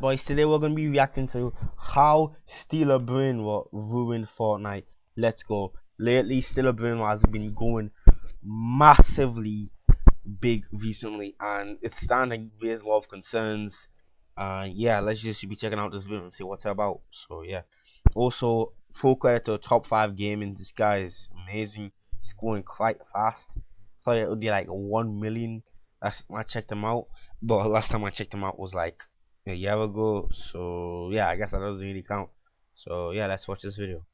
Boys, today we're going to be reacting to how Steal a Brain Rot ruined Fortnite. Let's go. Lately, Steal a Brain Rot has been going massively big recently, and it's starting to raise a lot of concerns. Yeah, let's just be checking out this video and see what's about. So yeah, also full credit to top 5 gaming. This guy is amazing. He's going quite fast. I thought it would be like 1 million. Last time I checked him out, but last time I checked him out was like a year ago. So yeah, I guess that doesn't really count. So yeah, let's watch this video.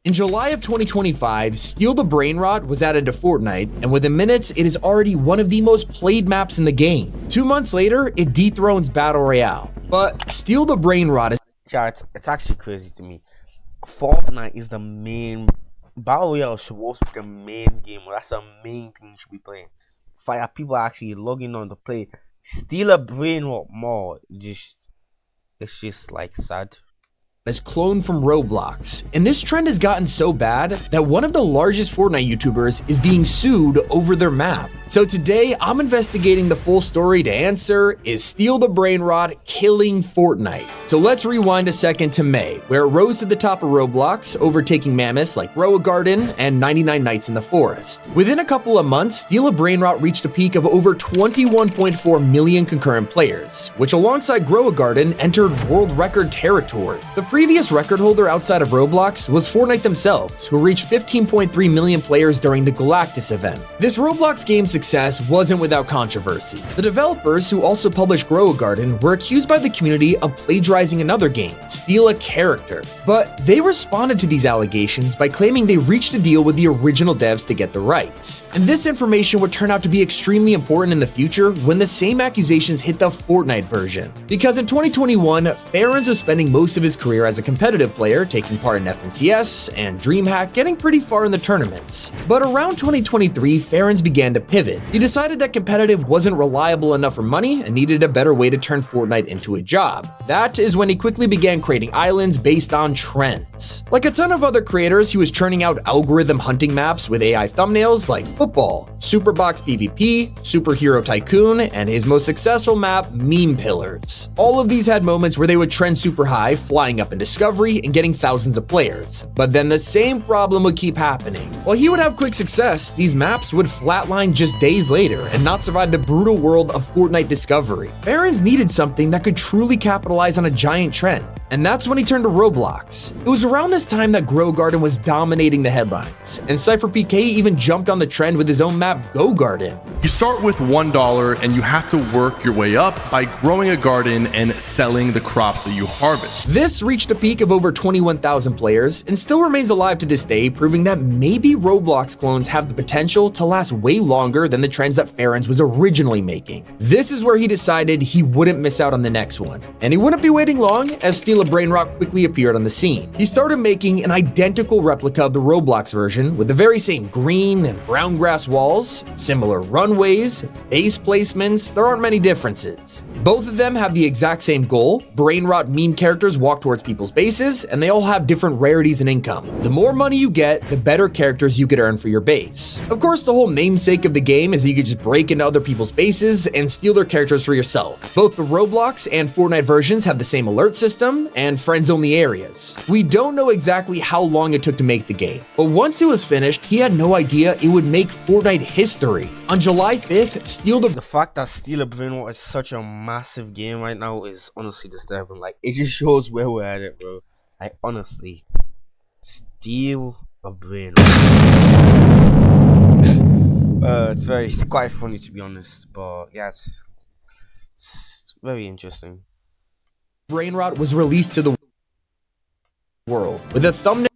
In July of 2025, Steal the Brain Rot was added to Fortnite, and within minutes, it is already one of the most played maps in the game. 2 months later, it dethrones Battle Royale. But Steal the Brain Rot is it's actually crazy to me. Fortnite is the main Battle Royale is supposed to be the main game. Well, that's the main thing you should be playing. Fire people are actually logging on to play Steal a Brain Rot more. It's just like sad. cloned from Roblox, and this trend has gotten so bad that one of the largest Fortnite YouTubers is being sued over their map. So today, I'm investigating the full story to answer, is Steal the Brain Rot killing Fortnite? So let's rewind a second to May, where it rose to the top of Roblox, overtaking mammoths like Grow a Garden and 99 Nights in the Forest. Within a couple of months, Steal a Brain Rot reached a peak of over 21.4 million concurrent players, which alongside Grow a Garden entered world record territory. The previous record holder outside of Roblox was Fortnite themselves, who reached 15.3 million players during the Galactus event. This Roblox game's success wasn't without controversy. The developers, who also published Grow a Garden, were accused by the community of plagiarizing another game, Steal a Character. But they responded to these allegations by claiming they reached a deal with the original devs to get the rights. And this information would turn out to be extremely important in the future when the same accusations hit the Fortnite version. Because in 2021, Farron's was spending most of his career as a competitive player, taking part in FNCS and DreamHack, getting pretty far in the tournaments. But around 2023, Farron's began to pivot. He decided that competitive wasn't reliable enough for money and needed a better way to turn Fortnite into a job. That is when he quickly began creating islands based on trends. Like a ton of other creators, he was churning out algorithm hunting maps with AI thumbnails like football, Superbox PvP, Superhero Tycoon, and his most successful map, Meme Pillars. All of these had moments where they would trend super high, flying up in Discovery and getting thousands of players. But then the same problem would keep happening. While he would have quick success, these maps would flatline just days later and not survive the brutal world of Fortnite Discovery. Farron's needed something that could truly capitalize on a giant trend. And that's when he turned to Roblox. It was around this time that Grow Garden was dominating the headlines, and CypherPK even jumped on the trend with his own map, Go Garden. You start with $1 and you have to work your way up by growing a garden and selling the crops that you harvest. This reached a peak of over 21,000 players and still remains alive to this day, proving that maybe Roblox clones have the potential to last way longer than the trends that Farron's was originally making. This is where he decided he wouldn't miss out on the next one, and he wouldn't be waiting long as Steal a Brain Rot quickly appeared on the scene. He started making an identical replica of the Roblox version with the very same green and brown grass walls, similar runways, base placements. There aren't many differences. Both of them have the exact same goal. Brain Rot meme characters walk towards people's bases, and they all have different rarities and income. The more money you get, the better characters you could earn for your base. Of course, the whole namesake of the game is that you could just break into other people's bases and steal their characters for yourself. Both the Roblox and Fortnite versions have the same alert system and friends-only areas. We don't know exactly how long it took to make the game, but once it was finished, he had no idea it would make Fortnite history. On July 5th, The fact that Steal a Brain Rot is such a massive game right now is honestly disturbing. Like, it just shows where we're at it, bro. Like, honestly, Steal a Brain Rot. It's quite funny, to be honest, but yeah, it's very interesting. Brain Rot was released to the world with a thumbnail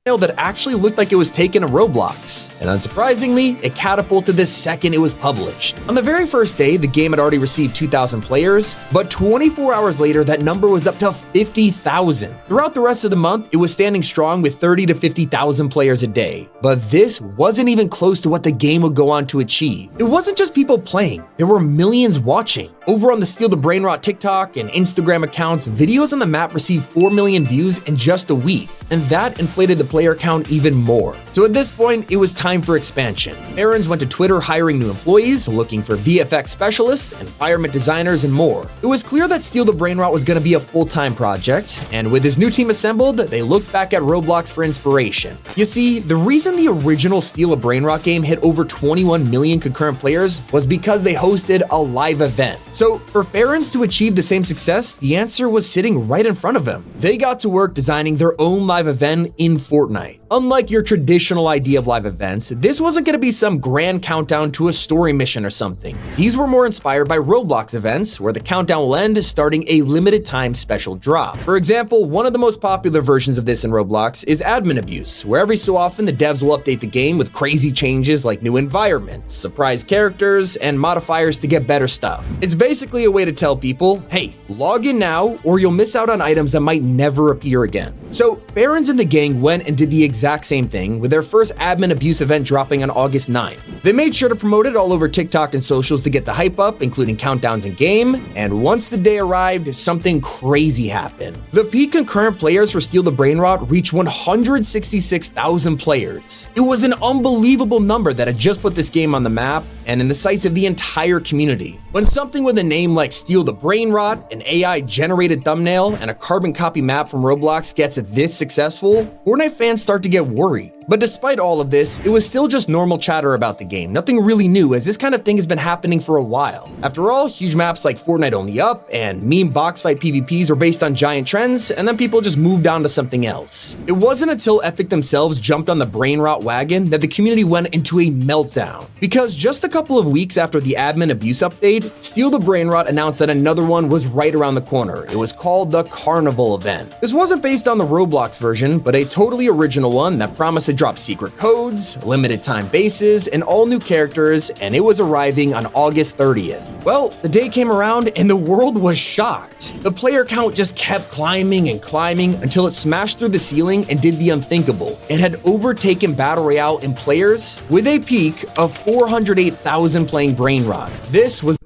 that actually looked like it was taken to Roblox, and unsurprisingly, it catapulted the second it was published. On the very first day, the game had already received 2,000 players, but 24 hours later, that number was up to 50,000. Throughout the rest of the month, it was standing strong with 30 to 50,000 players a day, but this wasn't even close to what the game would go on to achieve. It wasn't just people playing, there were millions watching. Over on the Steal the Brain Rot TikTok and Instagram accounts, videos on the map received 4 million views in just a week, and that inflated the player count even more. So at this point, it was time for expansion. Barons went to Twitter hiring new employees, looking for VFX specialists, environment designers, and more. It was clear that Steal the Brainrot was going to be a full-time project, and with his new team assembled, they looked back at Roblox for inspiration. You see, the reason the original Steal a Brainrot game hit over 21 million concurrent players was because they hosted a live event. So for Farons to achieve the same success, the answer was sitting right in front of him. They got to work designing their own live event in Fortnite. Unlike your traditional idea of live events, this wasn't going to be some grand countdown to a story mission or something. These were more inspired by Roblox events, where the countdown will end starting a limited time special drop. For example, one of the most popular versions of this in Roblox is admin abuse, where every so often the devs will update the game with crazy changes like new environments, surprise characters, and modifiers to get better stuff. It's basically a way to tell people, hey, log in now or you'll miss out on items that might never appear again. So Barons and the gang went and did the exact same thing with their first admin abuse event dropping on August 9th. They made sure to promote it all over TikTok and socials to get the hype up, including countdowns in game, and once the day arrived, something crazy happened. The peak concurrent players for Steal the Brainrot reached 166,000 players. It was an unbelievable number that had just put this game on the map and in the sights of the entire community. When something with a name like Steal the Brainrot, an AI-generated thumbnail, and a carbon copy map from Roblox gets this successful, Fortnite fans start to get worried. But despite all of this, it was still just normal chatter about the game, nothing really new, as this kind of thing has been happening for a while. After all, huge maps like Fortnite Only Up and meme box fight PvPs were based on giant trends, and then people just moved on to something else. It wasn't until Epic themselves jumped on the Brainrot wagon that the community went into a meltdown. Because just a couple of weeks after the admin abuse update, Steal the Brainrot announced that another one was right around the corner. It was called the Carnival event. This wasn't based on the Roblox version, but a totally original one that promised to drop secret codes, limited time bases, and all new characters, and it was arriving on August 30th. Well, the day came around and the world was shocked. The player count just kept climbing and climbing until it smashed through the ceiling and did the unthinkable. It had overtaken Battle Royale in players with a peak of 408,000 playing Brainrot. This was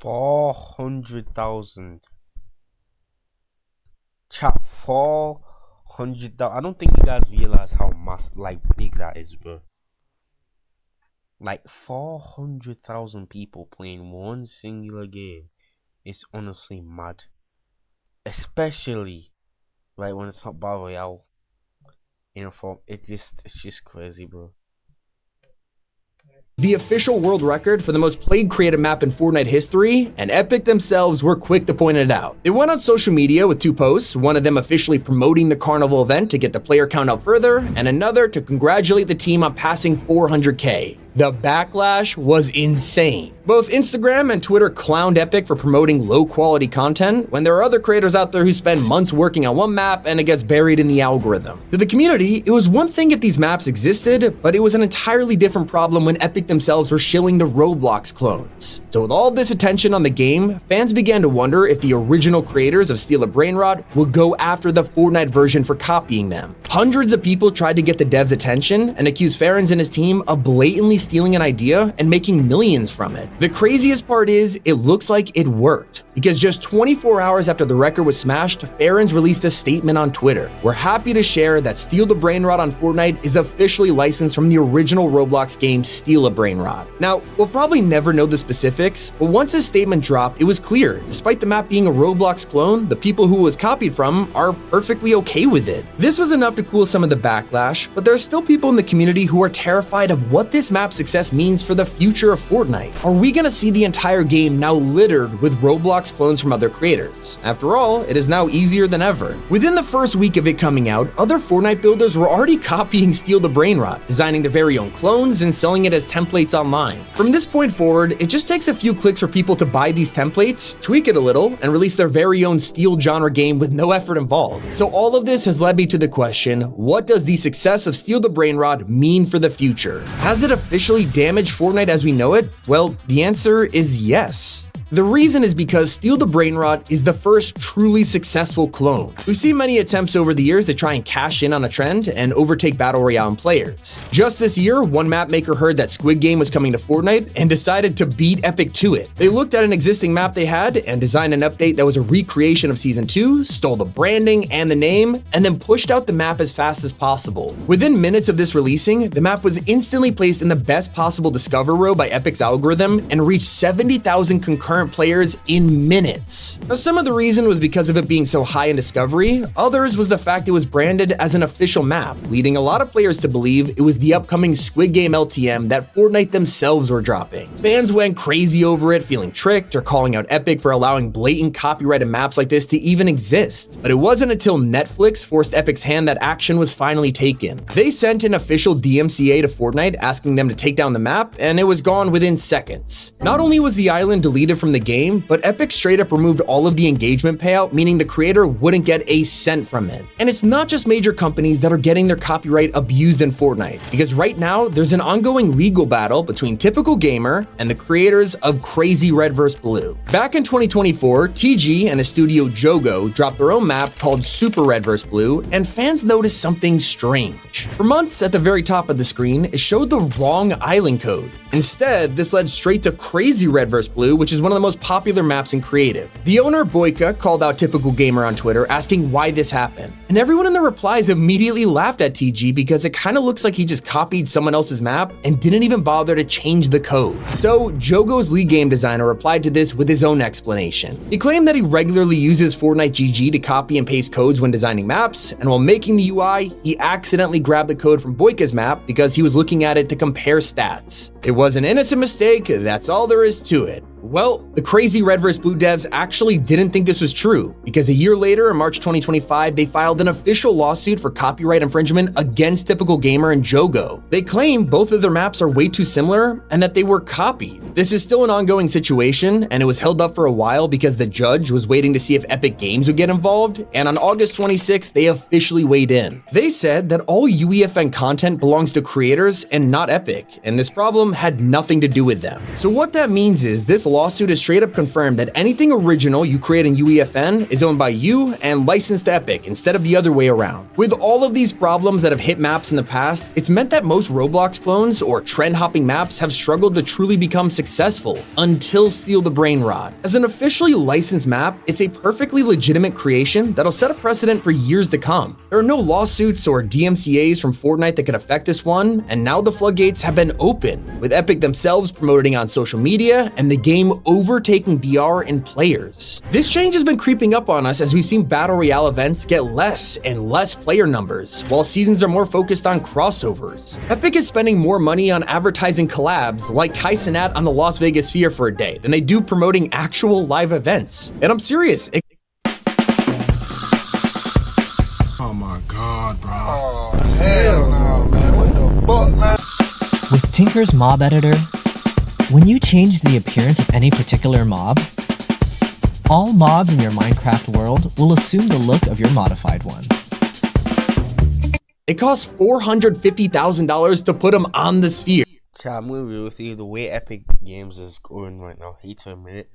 400,000. Chat, 400,000. I don't think you guys realize how big that is, bro. Like 400,000 people playing one singular game is honestly mad. Especially when it's not Battle Royale. It's just crazy, bro. The official world record for the most played creative map in Fortnite history, and Epic themselves were quick to point it out. They went on social media with 2 posts, one of them officially promoting the Carnival event to get the player count up further, and another to congratulate the team on passing 400K. The backlash was insane. Both Instagram and Twitter clowned Epic for promoting low-quality content when there are other creators out there who spend months working on one map and it gets buried in the algorithm. To the community, it was one thing if these maps existed, but it was an entirely different problem when Epic themselves were shilling the Roblox clones. So with all this attention on the game, fans began to wonder if the original creators of Steal a Brainrot would go after the Fortnite version for copying them. Hundreds of people tried to get the devs' attention and accused Farons and his team of blatantly stealing an idea and making millions from it. The craziest part is, it looks like it worked, because just 24 hours after the record was smashed, Farons released a statement on Twitter. We're happy to share that Steal the Brainrot on Fortnite is officially licensed from the original Roblox game Steal a Brainrot. Now, we'll probably never know the specifics, but once this statement dropped, it was clear, despite the map being a Roblox clone, the people who it was copied from are perfectly okay with it. This was enough to cool some of the backlash, but there are still people in the community who are terrified of what this map's success means for the future of Fortnite. Are we gonna see the entire game now littered with Roblox clones from other creators? After all, it is now easier than ever. Within the first week of it coming out, other Fortnite builders were already copying Steal the Brainrot, designing their very own clones and selling it as templates online. From this point forward, it just takes a few clicks for people to buy these templates, tweak it a little, and release their very own Steal genre game with no effort involved. So all of this has led me to the question, what does the success of Steal the Brainrot mean for the future? Has it officially damaged Fortnite as we know it? Well, the answer is yes. The reason is because Steal the Brainrot is the first truly successful clone. We've seen many attempts over the years to try and cash in on a trend and overtake Battle Royale in players. Just this year, one map maker heard that Squid Game was coming to Fortnite and decided to beat Epic to it. They looked at an existing map they had and designed an update that was a recreation of Season 2, stole the branding and the name, and then pushed out the map as fast as possible. Within minutes of this releasing, the map was instantly placed in the best possible discover row by Epic's algorithm and reached 70,000 concurrent players in minutes. Now, some of the reason was because of it being so high in discovery, others was the fact it was branded as an official map, leading a lot of players to believe it was the upcoming Squid Game LTM that Fortnite themselves were dropping. Fans went crazy over it, feeling tricked or calling out Epic for allowing blatant copyrighted maps like this to even exist. But it wasn't until Netflix forced Epic's hand that action was finally taken. They sent an official DMCA to Fortnite asking them to take down the map, and it was gone within seconds. Not only was the island deleted from the game, but Epic straight up removed all of the engagement payout, meaning the creator wouldn't get a cent from it. And it's not just major companies that are getting their copyright abused in Fortnite, because right now there's an ongoing legal battle between Typical Gamer and the creators of Crazy Red vs. Blue. Back in 2024, TG and his studio Jogo dropped their own map called Super Red vs. Blue, and fans noticed something strange. For months, at the very top of the screen, it showed the wrong island code. Instead, this led straight to Crazy Red vs. Blue, which is one of the most popular maps in creative. The owner, Boyka, called out Typical Gamer on Twitter asking why this happened. And everyone in the replies immediately laughed at TG because it kind of looks like he just copied someone else's map and didn't even bother to change the code. So Jogo's lead game designer replied to this with his own explanation. He claimed that he regularly uses Fortnite GG to copy and paste codes when designing maps, and while making the UI, he accidentally grabbed the code from Boyka's map because he was looking at it to compare stats. It was an innocent mistake, that's all there is to it. Well, the Crazy Red vs. Blue devs actually didn't think this was true, because a year later, in March 2025, they filed an official lawsuit for copyright infringement against Typical Gamer and Jogo. They claim both of their maps are way too similar and that they were copied. This is still an ongoing situation, and it was held up for a while because the judge was waiting to see if Epic Games would get involved, and on August 26th, they officially weighed in. They said that all UEFN content belongs to creators and not Epic, and this problem had nothing to do with them. So what that means is this lawsuit has straight up confirmed that anything original you create in UEFN is owned by you and licensed to Epic instead of the other way around. With all of these problems that have hit maps in the past, it's meant that most Roblox clones or trend-hopping maps have struggled to truly become successful until Steal the Brainrot. As an officially licensed map, it's a perfectly legitimate creation that'll set a precedent for years to come. There are no lawsuits or DMCAs from Fortnite that could affect this one, and now the floodgates have been open, with Epic themselves promoting on social media and the game overtaking BR and players. This change has been creeping up on us as we've seen Battle Royale events get less and less player numbers, while seasons are more focused on crossovers. Epic is spending more money on advertising collabs like Kai Cenat on the Las Vegas Sphere for a day than they do promoting actual live events. And I'm serious. Oh my god, bro. Oh, hell no, man. What the fuck, man? With Tinker's Mob Editor, when you change the appearance of any particular mob, all mobs in your Minecraft world will assume the look of your modified one. It costs $450,000 to put them on the sphere. Chat, I'm gonna be with you. The way Epic Games is going right now, hate to admit it,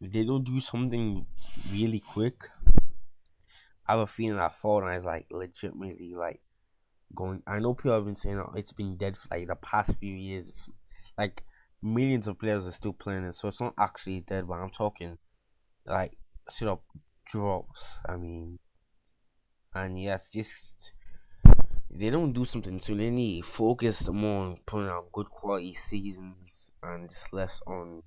if they don't do something really quick, I have a feeling that Fortnite is like legitimately like going. I know people have been saying it's been dead for like the past few years. It's, like millions of players are still playing it, so it's not actually dead. But I'm talking like straight up drops. I mean, and yes, just if they don't do something soon, they need to focus more on putting out good quality seasons and just less on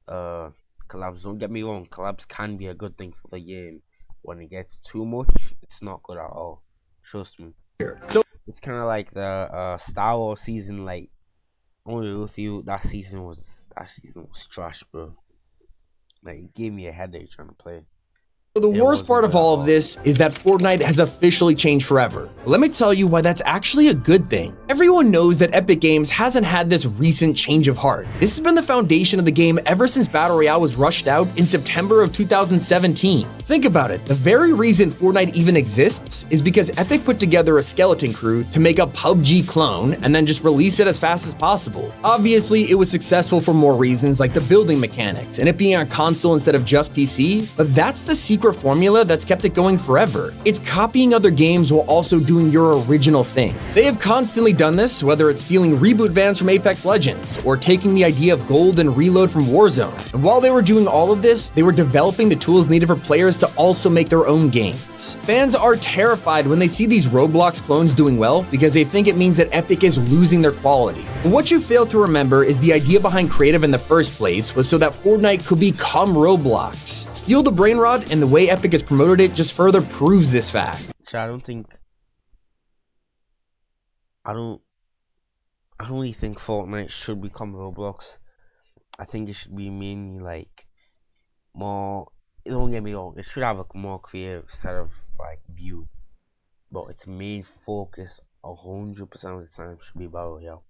collabs. Don't get me wrong, collabs can be a good thing for the game. When it gets too much, it's not good at all. Trust me. So it's kind of like the Star Wars season. Like, I'm gonna be with you. That season was trash, bro. Like, it gave me a headache trying to play. the worst part of all of this is that Fortnite has officially changed forever. Let me tell you why that's actually a good thing. Everyone knows that Epic Games hasn't had this recent change of heart. This has been the foundation of the game ever since Battle Royale was rushed out in September of 2017. Think about it, the very reason Fortnite even exists is because Epic put together a skeleton crew to make a PUBG clone and then just release it as fast as possible. Obviously, it was successful for more reasons like the building mechanics and it being on console instead of just PC, but that's the secret formula that's kept it going forever. It's copying other games while also doing your original thing. They have constantly done this, whether it's stealing reboot vans from Apex Legends or taking the idea of gold and reload from Warzone. And while they were doing all of this, they were developing the tools needed for players to also make their own games. Fans are terrified when they see these Roblox clones doing well because they think it means that Epic is losing their quality. But what you fail to remember is the idea behind Creative in the first place was so that Fortnite could become Roblox. Steal the brain rot and the way Epic has promoted it just further proves this fact. So I don't really think Fortnite should become Roblox. I think it should be mainly like more. Don't get me wrong. It should have a more creative set of like view, but its main focus 100% of the time should be Battle Royale.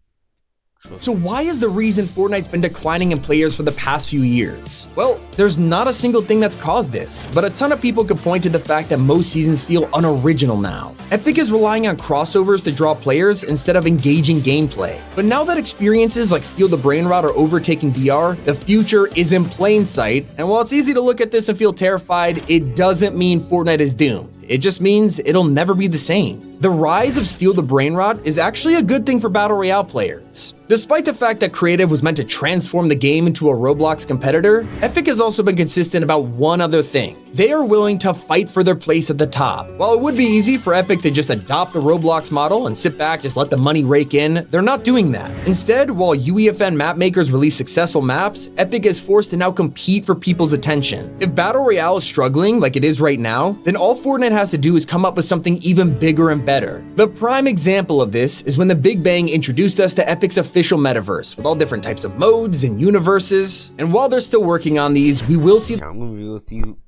So why is the reason Fortnite's been declining in players for the past few years? Well, there's not a single thing that's caused this, but a ton of people could point to the fact that most seasons feel unoriginal now. Epic is relying on crossovers to draw players instead of engaging gameplay. But now that experiences like Steal the Brain Rot are overtaking VR, the future is in plain sight, and while it's easy to look at this and feel terrified, it doesn't mean Fortnite is doomed. It just means it'll never be the same. The rise of Steal the Brain Rot is actually a good thing for Battle Royale players. Despite the fact that Creative was meant to transform the game into a Roblox competitor, Epic has also been consistent about one other thing. They are willing to fight for their place at the top. While it would be easy for Epic to just adopt the Roblox model and sit back, just let the money rake in, they're not doing that. Instead, while UEFN map makers release successful maps, Epic is forced to now compete for people's attention. If Battle Royale is struggling like it is right now, then all Fortnite has to do is come up with something even bigger and better. The prime example of this is when the Big Bang introduced us to Epic's official metaverse with all different types of modes and universes. And while they're still working on these, we will see. I'm gonna be real with you.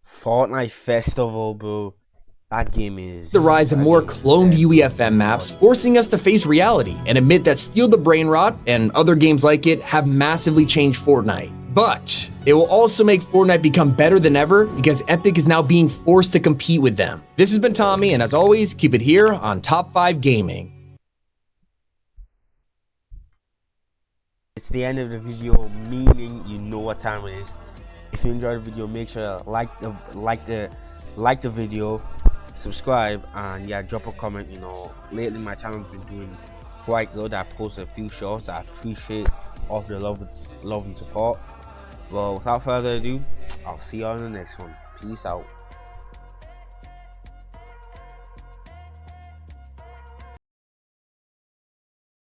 Fortnite Festival, bro. That game is the rise of more cloned UEFM maps, forcing us to face reality and admit that Steal the Brain Rot and other games like it have massively changed Fortnite. But it will also make Fortnite become better than ever because Epic is now being forced to compete with them. This has been Tommy, and as always, keep it here on Top 5 Gaming. It's the end of the video, meaning you know what time it is. If you enjoyed the video, make sure to like the video, subscribe, and yeah, drop a comment. You know, lately my channel's been doing quite good. I posted a few shorts. I appreciate all the love and support. Well, without further ado, I'll see you on the next one. Peace out.